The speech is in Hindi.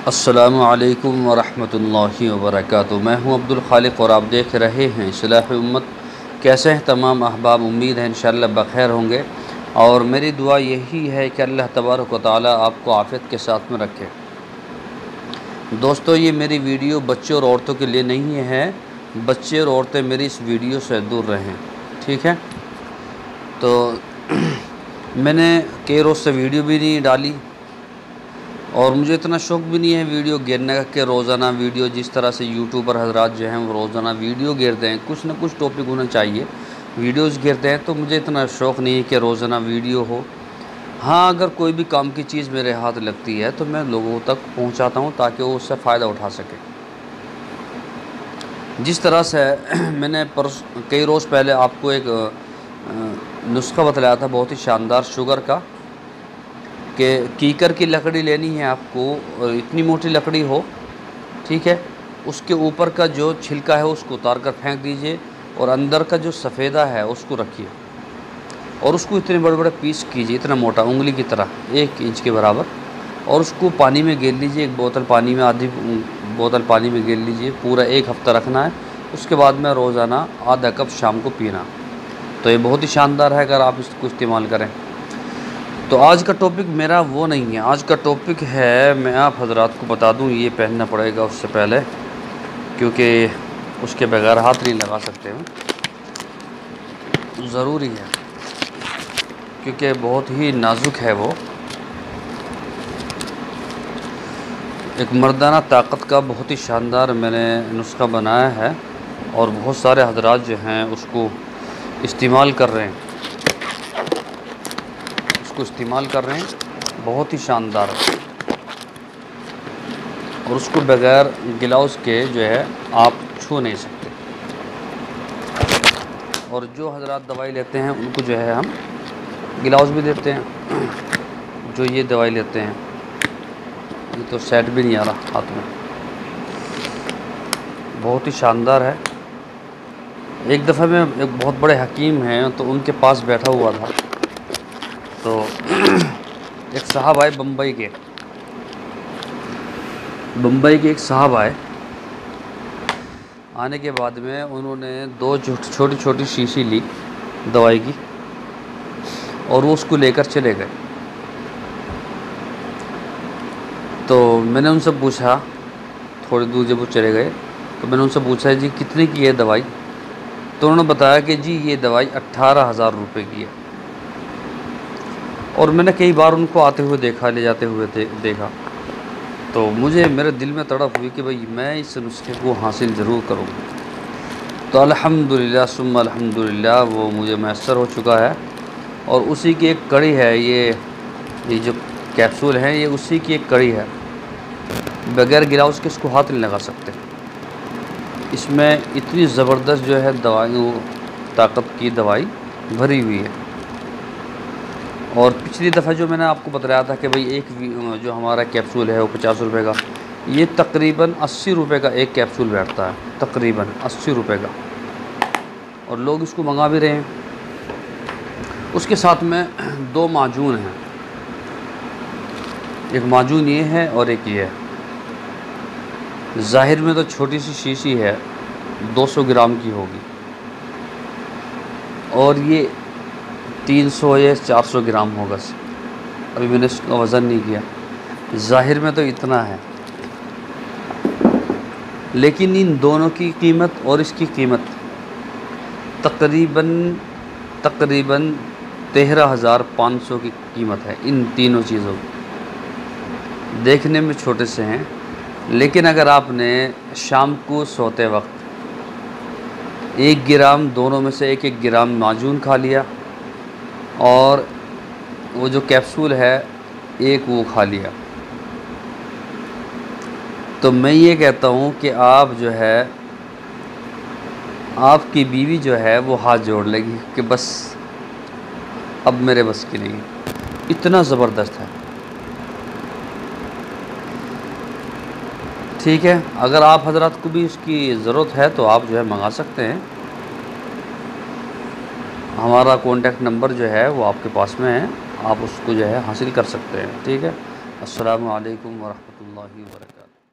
अस्सलामु अलैकुम वरहमतुल्लाहि वबरकातुहू। मैं हूं अब्दुल खालिक और आप देख रहे हैं इस्लाह उम्मत। कैसे हैं तमाम अहबाब? उम्मीद है इंशाअल्लाह बखैर होंगे और मेरी दुआ यही है कि अल्लाह तबारक व तआला आपको आफ़ियत के साथ में रखे। दोस्तों, ये मेरी वीडियो बच्चों और औरतों के लिए नहीं है। बच्चे और औरतें मेरी इस वीडियो से दूर रहें, ठीक है? तो मैंने कई रोज़ से वीडियो भी नहीं डाली और मुझे इतना शौक़ भी नहीं है वीडियो गिरने का कि रोज़ाना वीडियो, जिस तरह से यूट्यूबर हजरात जो हैं वो रोज़ाना वीडियो गिरते हैं, कुछ ना कुछ टॉपिक होना चाहिए, वीडियोस गिरते हैं। तो मुझे इतना शौक़ नहीं है कि रोज़ाना वीडियो हो। हाँ, अगर कोई भी काम की चीज़ मेरे हाथ लगती है तो मैं लोगों तक पहुंचाता हूं ताकि वो उससे फ़ायदा उठा सके। जिस तरह से मैंने कई रोज़ पहले आपको एक नुस्खा बतलाया था बहुत ही शानदार शुगर का, कि कीकर की लकड़ी लेनी है आपको और इतनी मोटी लकड़ी हो, ठीक है? उसके ऊपर का जो छिलका है उसको उतार कर फेंक दीजिए और अंदर का जो सफ़ेदा है उसको रखिए और उसको इतने बड़े बड़े पीस कीजिए, इतना मोटा उंगली की तरह 1 इंच के बराबर, और उसको पानी में गेल लीजिए। एक बोतल पानी में, आधी बोतल पानी में गेल लीजिए। पूरा 1 हफ़्ता रखना है। उसके बाद में रोज़ाना आधा कप शाम को पीना। तो ये बहुत ही शानदार है अगर आप इसको इस्तेमाल करें। तो आज का टॉपिक मेरा वो नहीं है। आज का टॉपिक है, मैं आप हजरात को बता दूं, ये पहनना पड़ेगा उससे पहले क्योंकि उसके बगैर हाथ नहीं लगा सकते हैं, ज़रूरी है क्योंकि बहुत ही नाजुक है वो। एक मर्दाना ताकत का बहुत ही शानदार मैंने नुस्खा बनाया है और बहुत सारे हजरात जो हैं उसको इस्तेमाल कर रहे हैं, बहुत ही शानदार है। और उसको बगैर गिलाउस के जो है आप छू नहीं सकते। और जो हजरात दवाई लेते हैं उनको जो है हम गिलाउस भी देते हैं। जो ये दवाई लेते हैं, ये तो सेट भी नहीं आ रहा हाथ में, बहुत ही शानदार है। एक दफ़ा मैं, एक बहुत बड़े हकीम हैं, तो उनके पास बैठा हुआ था, तो एक साहब आए बम्बई के एक साहब आए। आने के बाद में उन्होंने 2 छोटी छोटी शीशी ली दवाई की और वो उसको लेकर चले गए। तो मैंने उनसे पूछा, थोड़ी दूर जब वो चले गए तो मैंने उनसे पूछा, जी कितने की है दवाई? तो उन्होंने बताया कि जी ये दवाई 18,000 रुपये की है। और मैंने कई बार उनको आते हुए देखा, ले जाते हुए देखा। तो मुझे, मेरे दिल में तड़प हुई कि भाई मैं इस नुस्खे को हासिल ज़रूर करूँगा। तो अल्हम्दुलिल्लाह सुम्मा अल्हम्दुलिल्लाह वो मुझे मैसर हो चुका है। और उसी की एक कड़ी है ये जो कैप्सूल है, ये उसी की एक कड़ी है। बगैर गिलाउस के इसको हाथ नहीं लगा सकते। इसमें इतनी ज़बरदस्त जो है दवाई, ताकत की दवाई भरी हुई है। और पिछली दफ़ा जो मैंने आपको बताया था कि भाई एक जो हमारा कैप्सूल है वो 50 रुपये का, ये तकरीबन 80 रुपये का एक कैप्सूल बैठता है, तकरीबन 80 रुपये का। और लोग इसको मंगा भी रहे हैं। उसके साथ में 2 माजून हैं, एक माजून ये है और एक ये है। ज़ाहिर में तो छोटी सी शीशी है, 200 ग्राम की होगी, और ये 300 या 400 ग्राम होगा। अभी मैंने इसका वज़न नहीं किया। ज़ाहिर में तो इतना है, लेकिन इन दोनों की कीमत और इसकी कीमत तकरीबन 13,500 की कीमत है। इन तीनों चीज़ों की देखने में छोटे से हैं, लेकिन अगर आपने शाम को सोते वक्त 1 ग्राम, दोनों में से 1-1 ग्राम माजून खा लिया और वो जो कैप्सूल है एक वो खा लिया, तो मैं ये कहता हूँ कि आप जो है, आपकी बीवी जो है वो हाथ जोड़ लेगी कि बस अब मेरे बस की नहीं। इतना ज़बरदस्त है, ठीक है? अगर आप हजरात को भी इसकी ज़रूरत है तो आप जो है मंगा सकते हैं। हमारा कॉन्टैक्ट नंबर जो है वो आपके पास में है, आप उसको जो है हासिल कर सकते हैं, ठीक है? अस्सलामु अलैकुम वरहमतुल्लाहि वबरकातुहू।